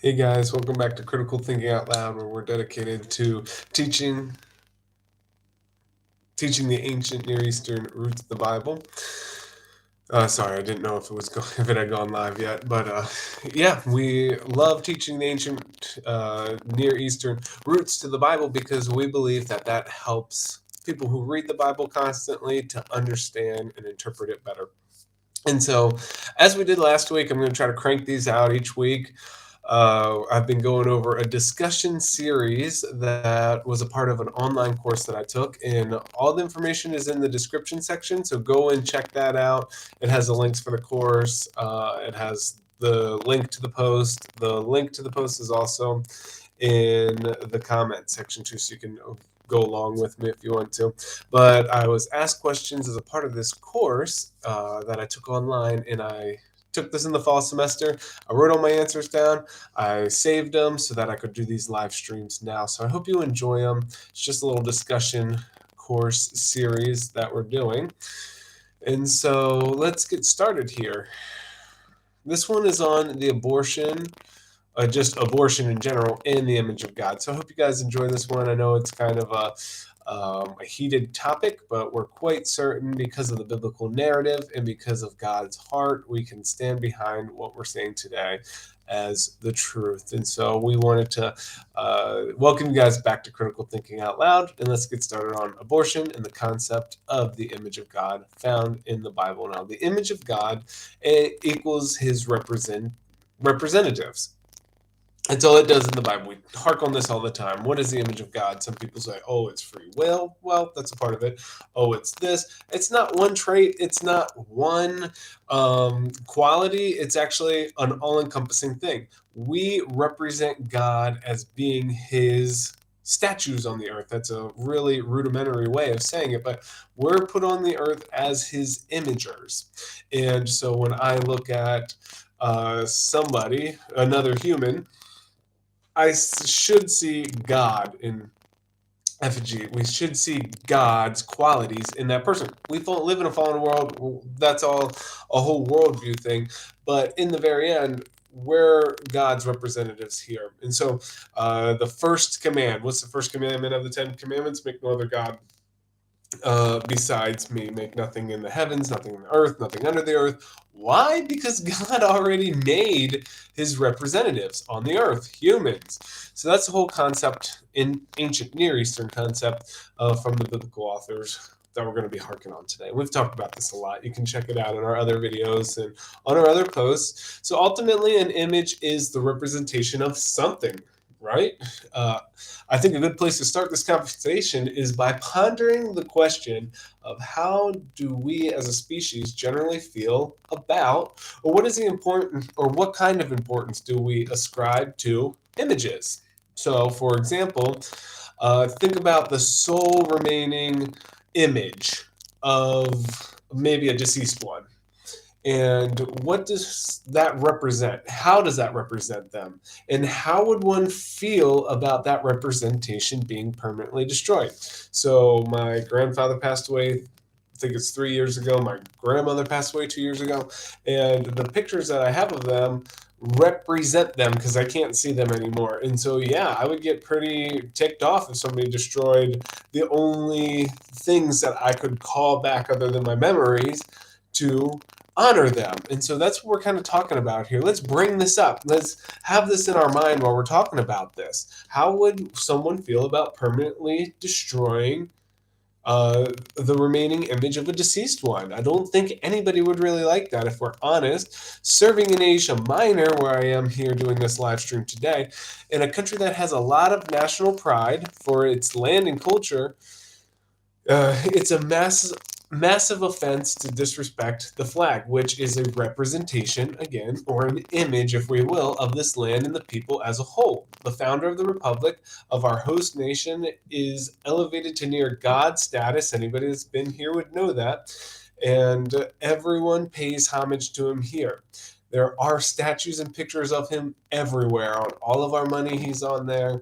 Hey guys, welcome back to Critical Thinking Out Loud, where we're dedicated to teaching teaching the ancient Near Eastern roots of the Bible. Sorry, I didn't know if it was if it had gone live yet, but yeah, we love teaching the ancient Near Eastern roots to the Bible because we believe that that helps people who read the Bible constantly to understand and interpret it better. And so, as we did last week, I'm going to try to crank these out each week. I've been going over a discussion series that was a part of an online course that I took, and all the information is in the description section. So go and check that out. It has the links for the course. It has the link to the post. The link to the post is also in the comment section too, so you can go along with me if you want to. But I was asked questions as a part of this course that I took online, and I took this in the fall semester. I wrote all my answers down. I saved them so that I could do these live streams now. So I hope you enjoy them. It's just a little discussion course series that we're doing. And so let's get started here. This one is on the abortion, just abortion in general in the image of God. So I hope you guys enjoy this one. I know it's kind of a heated topic, but we're quite certain because of the biblical narrative and because of God's heart, we can stand behind what we're saying today as the truth. And so we wanted to welcome you guys back to Critical Thinking Out Loud, and let's get started on abortion and the concept of the image of God found in the Bible. Now, the image of God equals his representatives. It's all it does in the Bible. We hark on this all the time. What is the image of God? Some people say, oh, it's free will. Well, that's a part of it. Oh, it's this. It's not one trait. It's not one quality. It's actually an all-encompassing thing. We represent God as being his statues on the earth. That's a really rudimentary way of saying it, but we're put on the earth as his imagers. And so when I look at somebody, another human, I should see God in effigy. We should see God's qualities in that person. We live in a fallen world. That's all a whole worldview thing. But in the very end, we're God's representatives here. And so the first command, what's the first commandment of the 10 commandments? Make no other God besides me. Make nothing in the heavens, nothing in the earth, nothing under the earth. Why? Because God already made his representatives on the earth, humans. So that's the whole concept in ancient Near Eastern concept from the biblical authors that we're going to be harking on today. We've talked about this a lot. You can check it out in our other videos and on our other posts. So ultimately, an image is the representation of something, right? I think a good place to start this conversation is by pondering the question of how do we as a species generally feel about, or what is the important, or what kind of importance do we ascribe to images? So, for example, think about the sole remaining image of maybe a deceased one. And what does that represent? How does that represent them? And how would one feel about that representation being permanently destroyed? So, my grandfather passed away, I think it's 3 years ago. My grandmother passed away 2 years ago. And the pictures that I have of them represent them because I can't see them anymore. And so, yeah, I would get pretty ticked off if somebody destroyed the only things that I could call back other than my memories to honor them. And so that's what we're kind of talking about here. Let's bring this up. Let's have this in our mind while we're talking about this. How would someone feel about permanently destroying the remaining image of a deceased one? I don't think anybody would really like that, if we're honest. Serving in Asia Minor, where I am here doing this live stream today, in a country that has a lot of national pride for its land and culture, it's a massive offense to disrespect the flag, which is a representation, again, or an image, if we will, of this land and the people as a whole. The founder of the republic of our host nation is elevated to near God status. Anybody that's been here would know that. And everyone pays homage to him here. There are statues and pictures of him everywhere. On all of our money, he's on there.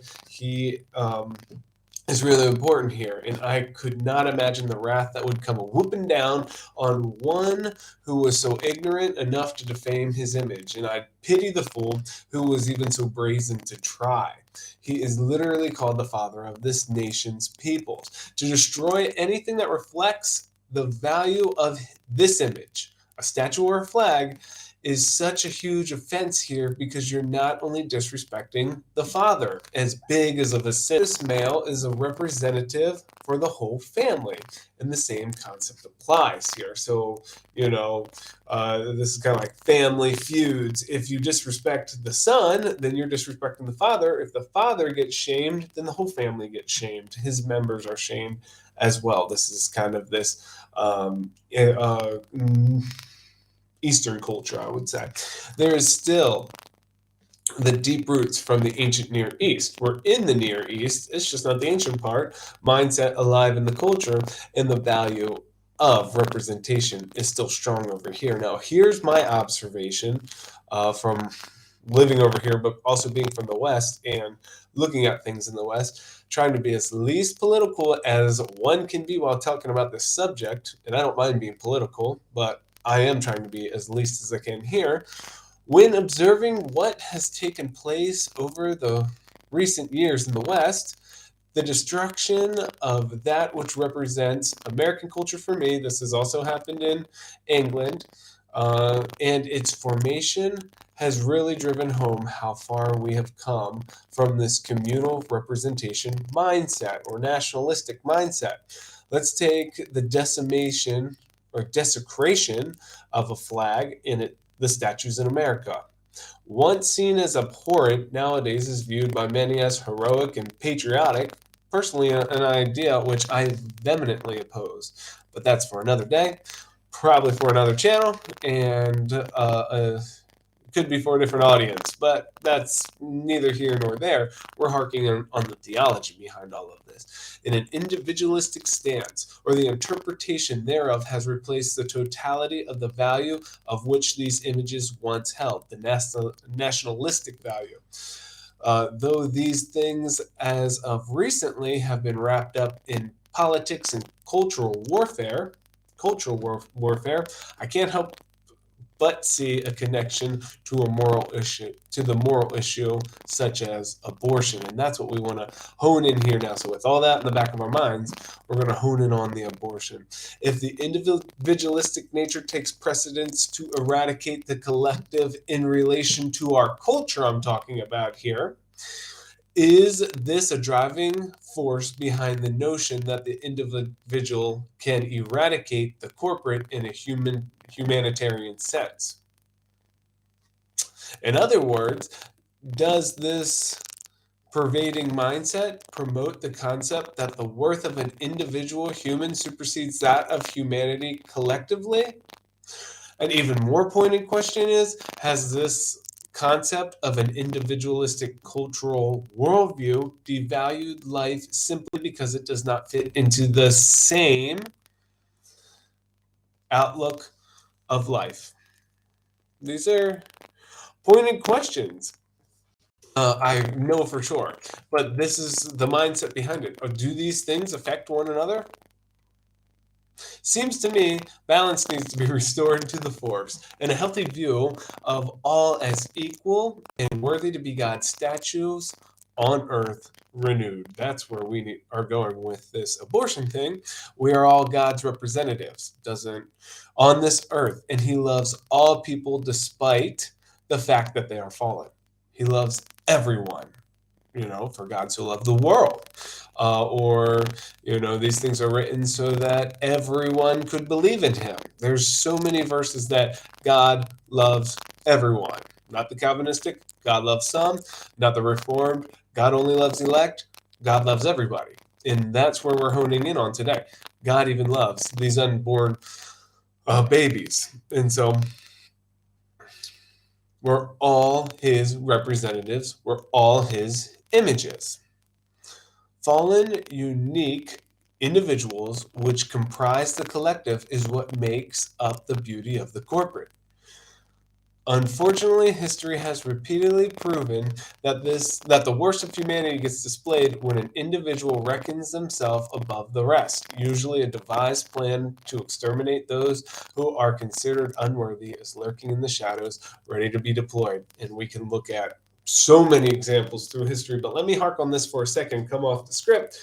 is really important here. And I could not imagine the wrath that would come a whooping down on one who was so ignorant enough to defame his image. And I pity the fool who was even so brazen to try. He is literally called the father of this nation's peoples. To destroy anything that reflects the value of this image, a statue or a flag, is such a huge offense here because you're not only disrespecting the father, as big as of a sin. This male is a representative for the whole family, and the same concept applies here. So, this is kind of like family feuds. If you disrespect the son, then you're disrespecting the father. If the father gets shamed, then the whole family gets shamed. His members are shamed as well. This is kind of this Eastern culture, I would say. There is still the deep roots from the ancient Near East. We're in the Near East, it's just not the ancient part. Mindset alive in the culture, and the value of representation is still strong over here. Now, here's my observation from living over here, but also being from the West and looking at things in the West, trying to be as least political as one can be while talking about this subject. And I don't mind being political, but I am trying to be as least as I can here. When observing what has taken place over the recent years in the West, the destruction of that which represents American culture for me, this has also happened in England, and its formation has really driven home how far we have come from this communal representation mindset or nationalistic mindset. Let's take the decimation or desecration of a flag in the statues in America. Once seen as abhorrent, nowadays is viewed by many as heroic and patriotic, personally an idea which I vehemently oppose. But that's for another day, probably for another channel, and could be for a different audience, but that's neither here nor there. We're harking on the theology behind all of this. In an individualistic stance, or the interpretation thereof, has replaced the totality of the value of which these images once held, the nationalistic value. Though these things, as of recently, have been wrapped up in politics and cultural warfare, I can't help but see a connection to a moral issue, to the moral issue such as abortion. And that's what we want to hone in here now. So with all that in the back of our minds, we're going to hone in on the abortion. If the individualistic nature takes precedence to eradicate the collective in relation to our culture I'm talking about here, is this a driving force behind the notion that the individual can eradicate the corporate in a humanitarian sense? In other words, does this pervading mindset promote the concept that the worth of an individual human supersedes that of humanity collectively? An even more pointed question is, has this concept of an individualistic cultural worldview devalued life simply because it does not fit into the same outlook of life? These are pointed questions. I know for sure, but this is the mindset behind it. Do these things affect one another? Seems to me balance needs to be restored to the force, and a healthy view of all as equal and worthy to be God's statues on earth renewed. That's where we are going with this abortion thing. We are all God's representatives, doesn't on this earth, and He loves all people despite the fact that they are fallen. He loves everyone. For God so loved the world. These things are written so that everyone could believe in him. There's so many verses that God loves everyone. Not the Calvinistic, God loves some. Not the Reformed, God only loves elect. God loves everybody. And that's where we're honing in on today. God even loves these unborn babies. And so we're all his representatives. We're all his images. Fallen, unique individuals which comprise the collective is what makes up the beauty of the corporate. Unfortunately, history has repeatedly proven that the worst of humanity gets displayed when an individual reckons themselves above the rest. Usually, a devised plan to exterminate those who are considered unworthy is lurking in the shadows, ready to be deployed. And we can look at so many examples through history, but let me hark on this for a second, come off the script,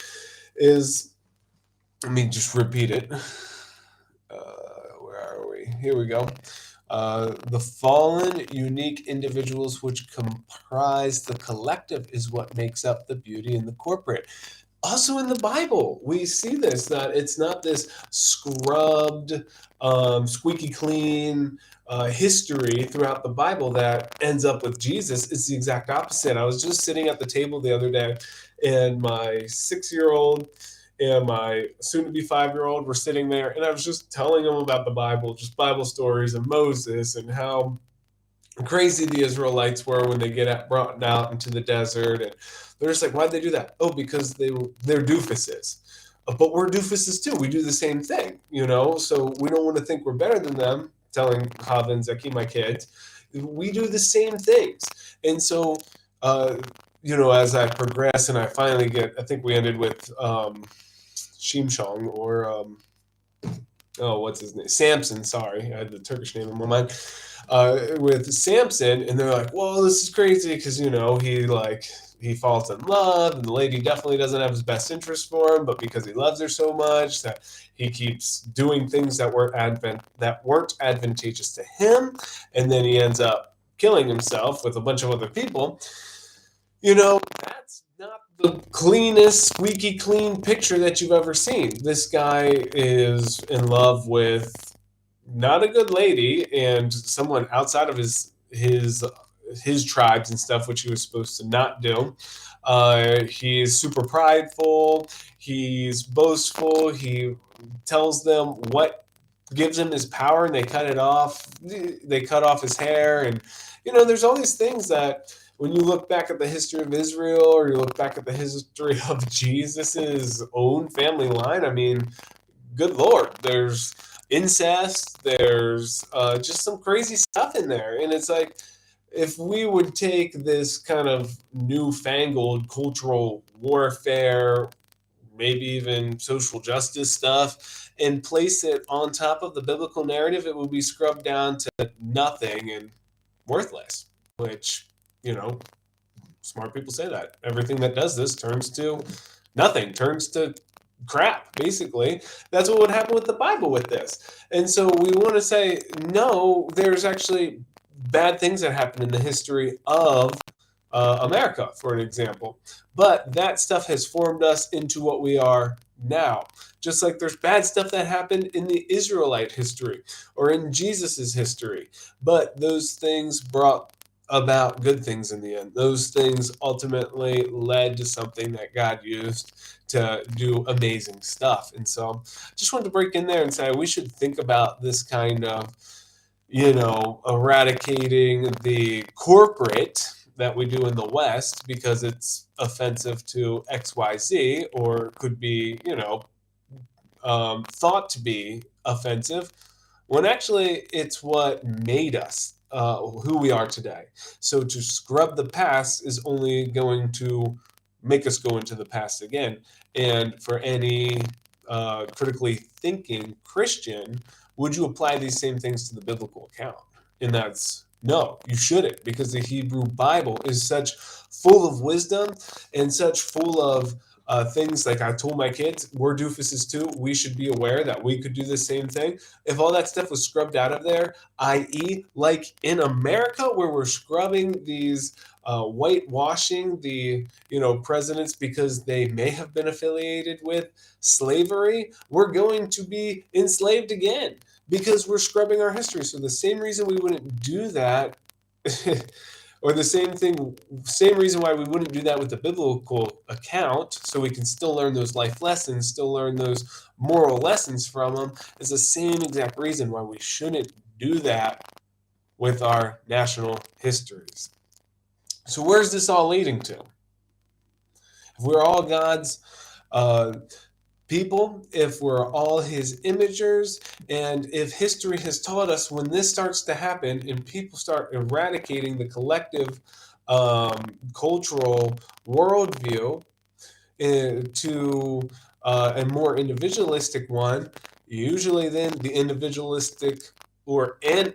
is let me just repeat it. Where are we? Here we go. The fallen, unique individuals which comprise the collective is what makes up the beauty in the corporate. Also in the Bible, we see this, that it's not this scrubbed, squeaky clean history throughout the Bible that ends up with Jesus. It's the exact opposite. I was just sitting at the table the other day, and my 6-year-old and my soon-to-be 5-year-old were sitting there, and I was just telling them about the Bible, just Bible stories of Moses and how crazy the Israelites were when they get brought out into the desert. And they're just like, why'd they do that? Oh, because they're doofuses. But we're doofuses too. We do the same thing, you know? So we don't want to think we're better than them, telling Chava and Zeki, my kids. We do the same things. And so, as I progress and I finally I think we ended with Shimshong or what's his name? Samson, sorry. I had the Turkish name in my mind. With Samson, and they're like, "Whoa, this is crazy," because he falls in love, and the lady definitely doesn't have his best interest for him, but because he loves her so much that he keeps doing things that weren't advantageous to him, and then he ends up killing himself with a bunch of other people. That's not the cleanest, squeaky clean picture that you've ever seen. This guy is in love with not a good lady and someone outside of his tribes and stuff, which he was supposed to not do. He's super prideful. He's boastful. He tells them what gives him his power, and they cut it off. They cut off his hair, and there's all these things that when you look back at the history of Israel, or you look back at the history of Jesus's own family line, I mean, good Lord, there's incest, there's just some crazy stuff in there. And it's like, if we would take this kind of newfangled cultural warfare, maybe even social justice stuff, and place it on top of the biblical narrative, it would be scrubbed down to nothing and worthless, which, smart people say that. Everything that does this turns to nothing, turns to crap, basically. That's what would happen with the Bible with this. And so we want to say, no, there's actually bad things that happen in the history of America, for an example. But that stuff has formed us into what we are now. Just like there's bad stuff that happened in the Israelite history or in Jesus's history. But those things brought about good things in the end. Those things ultimately led to something that God used to do amazing stuff. And so just wanted to break in there and say we should think about this kind of, eradicating the corporate that we do in the West because it's offensive to XYZ, or could be, thought to be offensive, when actually it's what made us who we are today. So to scrub the past is only going to make us go into the past again. And for any critically thinking Christian, would you apply these same things to the biblical account? And that's no, you shouldn't, because the Hebrew Bible is such full of wisdom and such full of things. Like I told my kids, we're doofuses too. We should be aware that we could do the same thing. If all that stuff was scrubbed out of there, i.e., like in America, where we're scrubbing these, whitewashing the presidents because they may have been affiliated with slavery, we're going to be enslaved again because we're scrubbing our history. So the same reason we wouldn't do that. Or the same reason why we wouldn't do that with the biblical account, so we can still learn those life lessons, still learn those moral lessons from them, is the same exact reason why we shouldn't do that with our national histories. So where's this all leading to? If we're all God's people, if we're all his imagers, and if history has taught us when this starts to happen and people start eradicating the collective cultural worldview to a more individualistic one, usually then the individualistic or a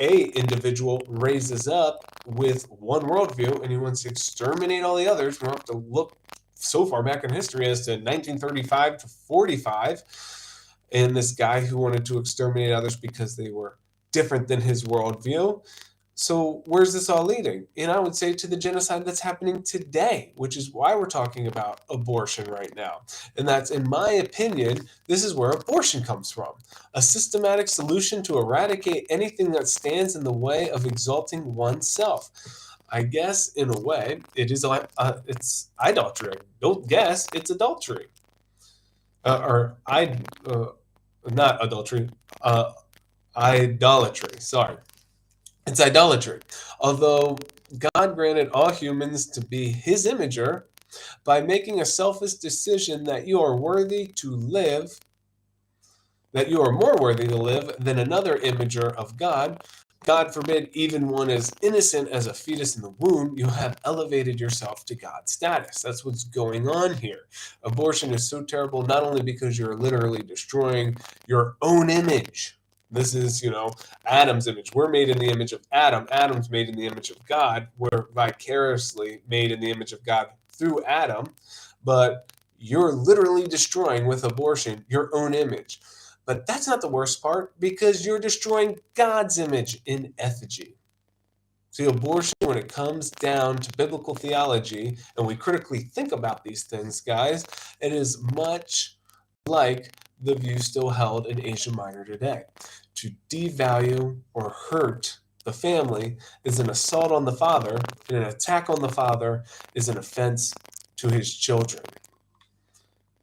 individual raises up with one worldview and he wants to exterminate all the others. We don't have to look so far back in history as to 1935 to 45 and this guy who wanted to exterminate others because they were different than his worldview. So where's this all leading? And I would say to the genocide that's happening today, which is why we're talking about abortion right now. And that's, in my opinion, this is where abortion comes from. A systematic solution to eradicate anything that stands in the way of exalting oneself. I guess, in a way, it's idolatry. Don't guess, it's adultery. Not adultery, idolatry. Sorry. It's idolatry. Although God granted all humans to be his imager by making a selfish decision that you are worthy to live, that you are more worthy to live than another imager of God. God forbid, even one as innocent as a fetus in the womb, you have elevated yourself to God's status. That's what's going on here. Abortion is so terrible, not only because you're literally destroying your own image. This is, Adam's image. We're made in the image of Adam. Adam's made in the image of God. We're vicariously made in the image of God through Adam. But you're literally destroying with abortion your own image. But that's not the worst part because you're destroying God's image in effigy. See, abortion, when it comes down to biblical theology, and we critically think about these things, guys, it is much like the view still held in Asia Minor today. To devalue or hurt the family is an assault on the father, and an attack on the father is an offense to his children.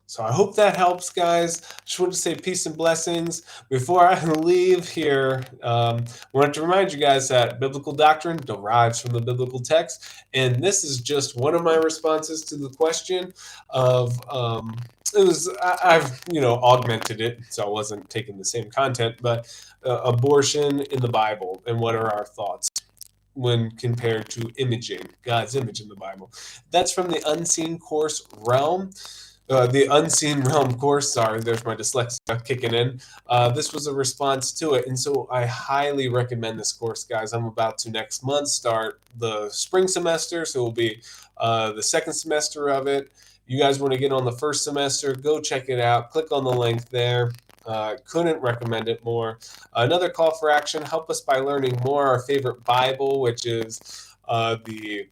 So I hope that helps, guys. Just wanted to say peace and blessings. Before I leave here, I wanted to remind you guys that biblical doctrine derives from the biblical text. And this is just one of my responses to the question of, I've augmented it, so I wasn't taking the same content, but abortion in the Bible and what are our thoughts when compared to imaging, God's image in the Bible. That's from the Unseen Course realm. The Unseen Realm course, sorry, there's my dyslexia kicking in. This was a response to it, and so I highly recommend this course, guys. I'm about to next month start the spring semester, so it will be the second semester of it. You guys want to get on the first semester, go check it out. Click on the link there. Couldn't recommend it more. Another call for action, help us by learning more. Our favorite Bible, which is the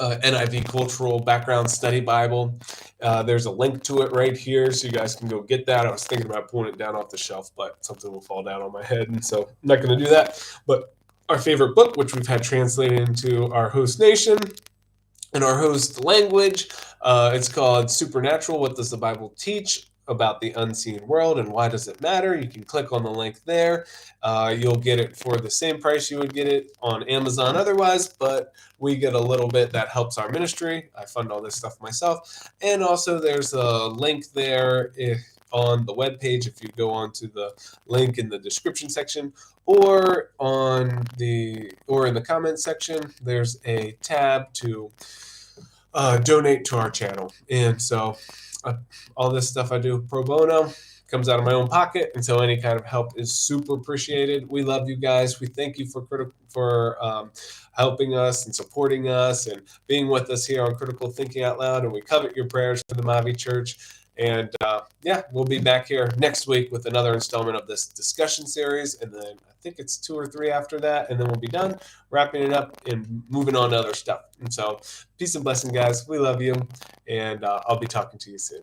NIV Cultural Background Study Bible. There's a link to it right here, so you guys can go get that. I was thinking about pulling it down off the shelf, but something will fall down on my head, and so I'm not going to do that. But our favorite book, which we've had translated into our host nation and our host language, it's called Supernatural, What Does the Bible Teach About the Unseen World and Why Does It Matter? You can click on the link there. You'll get it for the same price you would get it on Amazon otherwise, but we get a little bit that helps our ministry. I fund all this stuff myself. And also there's a link there on the webpage if you go onto the link in the description section or in the comments section. There's a tab to donate to our channel. And so all this stuff I do pro bono comes out of my own pocket, and so any kind of help is super appreciated. We love you guys. We thank you for helping us and supporting us and being with us here on Critical Thinking Out Loud, and we covet your prayers for the Mavi Church. And we'll be back here next week with another installment of this discussion series, and then I think it's 2 or 3 after that, and then we'll be done wrapping it up and moving on to other stuff. And so peace and blessing, guys. We love you, and I'll be talking to you soon.